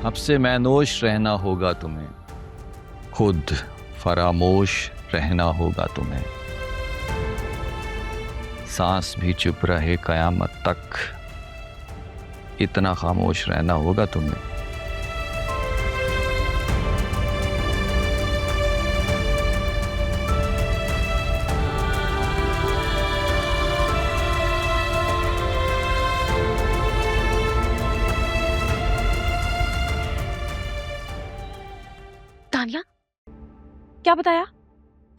अब से मैनोश रहना होगा तुम्हें, खुद फरामोश रहना होगा तुम्हें। सांस भी चुप रहे कयामत तक, इतना खामोश रहना होगा तुम्हें। तानिया, क्या बताया?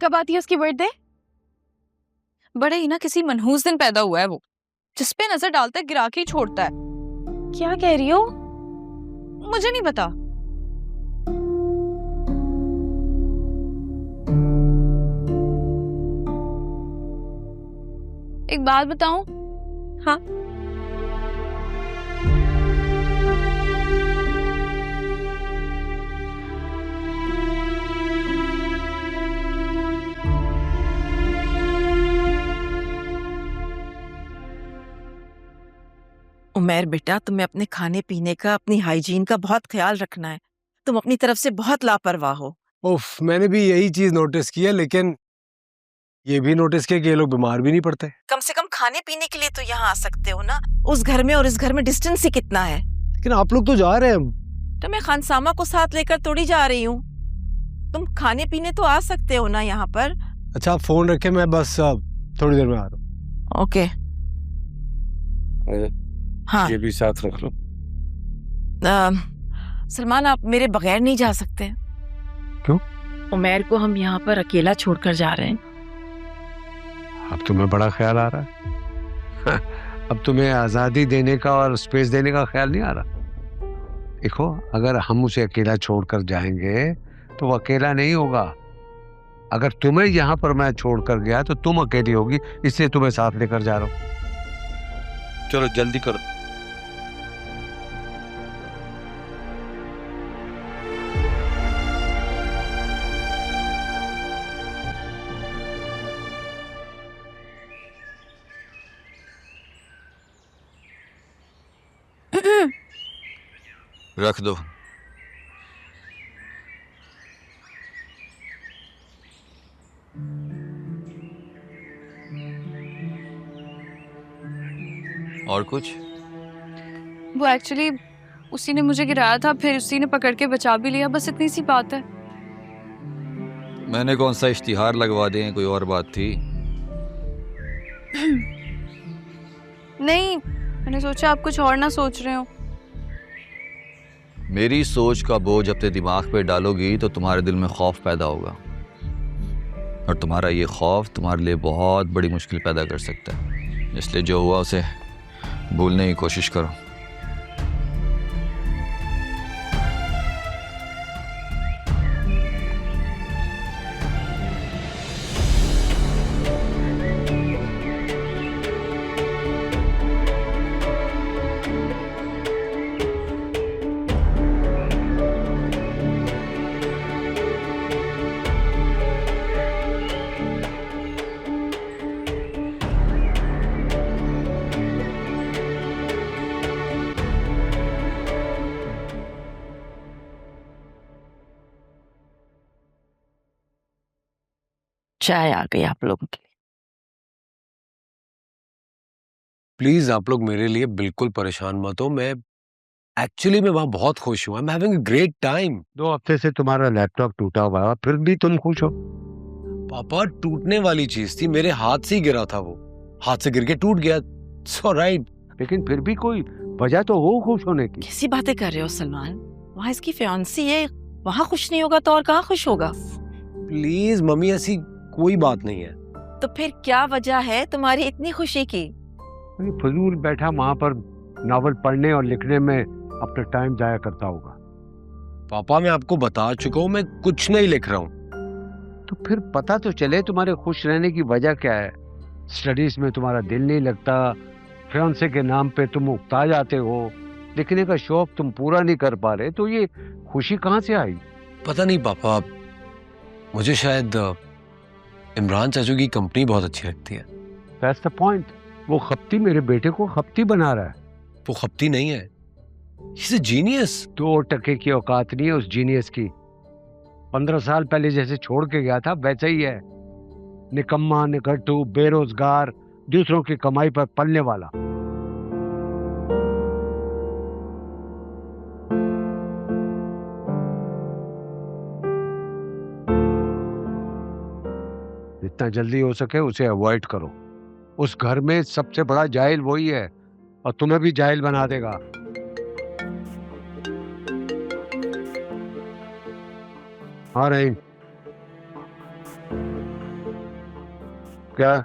कब आती है उसकी बर्थडे? बड़े ही ना किसी मनहूस दिन पैदा हुआ है वो, जिस पे नजर डालता है गिरा के ही छोड़ता है। क्या कह रही हो? मुझे नहीं पता। एक बात बताऊं? हाँ। उमैर बेटा, तुम्हें अपने खाने पीने का, अपनी हाइजीन का बहुत ख्याल रखना है। तुम अपनी तरफ से बहुत लापरवाह हो। उफ, मैंने भी यही चीज नोटिस की है, लेकिन ये भी नोटिस किया कि ये लोग बीमार भी नहीं पड़ते। कम से कम खाने पीने के लिए तो यहाँ आ सकते हो ना। उस घर में और इस घर में डिस्टेंस ही कितना है। लेकिन आप लोग तो जा रहे हैं। तो मैं खानसामा को साथ लेकर थोड़ी जा रही हूँ। तुम खाने पीने तो आ सकते हो ना यहाँ पर। अच्छा, आप फोन रखे, मैं बस थोड़ी देर में आ रहा हूँ। ओके। हाँ, ये भी साथ रख लो। सलमान, आप मेरे बगैर नहीं जा सकते। क्यों? उमैर को हम यहाँ पर अकेला छोड़कर जा रहे हैं। अब तुम्हें बड़ा ख्याल आ रहा है। अब तुम्हें आजादी देने का और स्पेस देने का ख्याल नहीं आ रहा। देखो, अगर हम उसे अकेला छोड़कर जाएंगे तो वो अकेला नहीं होगा। अगर तुम्हें यहाँ पर मैं छोड़कर गया तो तुम अकेली होगी, इसलिए तुम्हें साथ लेकर जा रहा हूँ। चलो जल्दी करो। रख दो। और कुछ? वो एक्चुअली उसी ने मुझे गिराया था, फिर उसी ने पकड़ के बचा भी लिया, बस इतनी सी बात है। मैंने कौन सा इश्तिहार लगवा दें, कोई और बात थी? नहीं, मैंने सोचा आप कुछ और ना सोच रहे हो। मेरी सोच का बोझ अपने दिमाग पे डालोगी तो तुम्हारे दिल में खौफ पैदा होगा, और तुम्हारा ये खौफ तुम्हारे लिए बहुत बड़ी मुश्किल पैदा कर सकता है। इसलिए जो हुआ उसे भूलने की कोशिश करो। चाय आ गई आप लोगों के लिए। प्लीज आप लोग मेरे लिए बिल्कुल परेशान मत हो। मैं एक्चुअली मैं वहां बहुत खुश हूँ। I am having a great time. 2 हफ्ते से तुम्हारा लैपटॉप टूटा हुआ है, फिर भी तुम खुश हो? पापा, टूटने वाली चीज थी, मेरे हाथ से ही गिरा था वो। हाथ से गिर के टूट गया। सो राइट। लेकिन फिर भी कोई वजह तो हो खुश होने की। कैसी बातें कर रहे हो सलमान? वहाँ इसकी फियांसी है, वहाँ खुश नहीं होगा तो और कहाँ खुश होगा? प्लीज मम्मी, ऐसी कोई बात नहीं है। तो फिर क्या वजह है तुम्हारी इतनी खुशी की? फजूल बैठा वहां पर नॉवल पढ़ने और लिखने में अपना टाइम जाया करता होगा। पापा, मैं आपको बता चुका हूँ, मैं कुछ नहीं लिख रहा हूँ। तो फिर पता तो चले तुम्हारे खुश रहने की वजह क्या है। स्टडीज में तुम्हारा दिल नहीं लगता, फियांसे के नाम पे तुम उकता जाते हो, लिखने का शौक तुम पूरा नहीं कर पा रहे, तो ये खुशी कहाँ से आई? पता नहीं पापा, मुझे शायद इमरान चाचू की कंपनी बहुत अच्छी लगती है। That's the point. वो खप्ती मेरे बेटे को खप्ती बना रहा है। वो खप्ती नहीं है, He's a genius. 2% की औकात नहीं है उस जीनियस की। 15 साल पहले जैसे छोड़ के गया था वैसा ही है, निकम्मा, निकट्टू, बेरोजगार, दूसरों की कमाई पर पलने वाला। जितना जल्दी हो सके उसे अवॉइड करो। उस घर में सबसे बड़ा जाहिल वही है और तुम्हें भी जाहिल बना देगा। हाँ रहीम, क्या?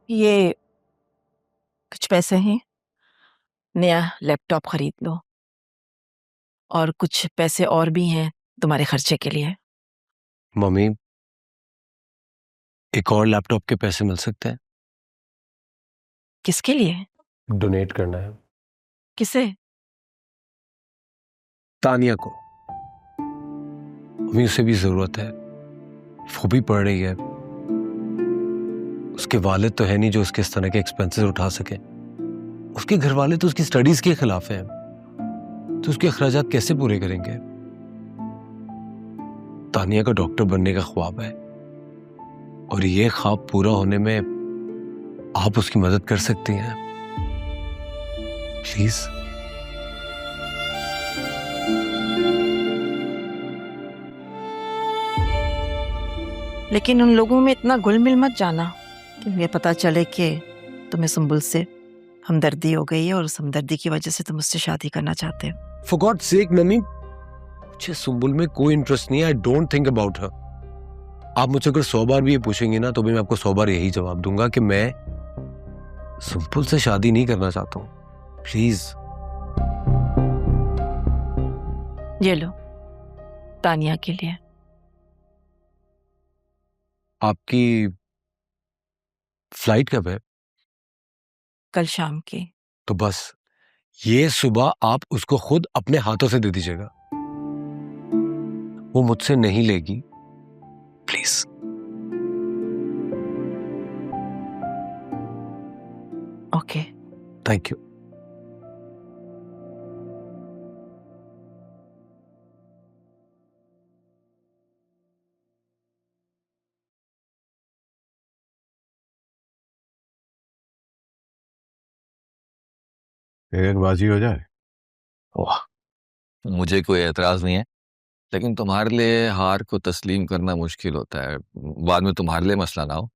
ये कुछ पैसे हैं, नया लैपटॉप खरीद लो, और कुछ पैसे और भी हैं तुम्हारे खर्चे के लिए। मम्मी, एक और लैपटॉप के पैसे मिल सकते हैं? किसके लिए? डोनेट करना है किसे? तानिया को। मम्मी, उसे भी जरूरत है, वो भी पढ़ रही है। उसके वालिद तो है नहीं जो उसके इस तरह के एक्सपेंसेस उठा सके। उसके घर वाले तो उसकी स्टडीज के खिलाफ हैं, तो उसके अखराजात कैसे पूरे करेंगे? तानिया का डॉक्टर बनने का ख्वाब है, और ये ख्वाब पूरा होने में आप उसकी मदद कर सकती हैं, प्लीज। लेकिन उन लोगों में इतना घुल मिल मत जाना कि मुझे पता चले कि तुम्हें सुंबुल से हमदर्दी हो गई है और उस हमदर्दी की वजह से तुम उससे शादी करना चाहते हो। फॉर गॉड सेक मम्मी, मुझे सुंबुल में कोई इंटरेस्ट नहीं है। I don't think about her. आप मुझसे अगर 100 बार भी ये पूछेंगे ना, तो भी मैं आपको 100 बार यही जवाब दूंगा कि मैं सुंबुल से शादी नहीं करना चाहता हूँ। प्लीज। ये लो, तानिया के लिए। आपकी फ्लाइट कब है? कल शाम की। तो बस ये सुबह आप उसको खुद अपने हाथों से दे दीजिएगा। वो मुझसे नहीं लेगी, प्लीज। ओके। Thank you. एक बाजी हो जाए। वाह, मुझे कोई एतराज़ नहीं है, लेकिन तुम्हारे लिए हार को तस्लीम करना मुश्किल होता है, बाद में तुम्हारे लिए मसला ना हो।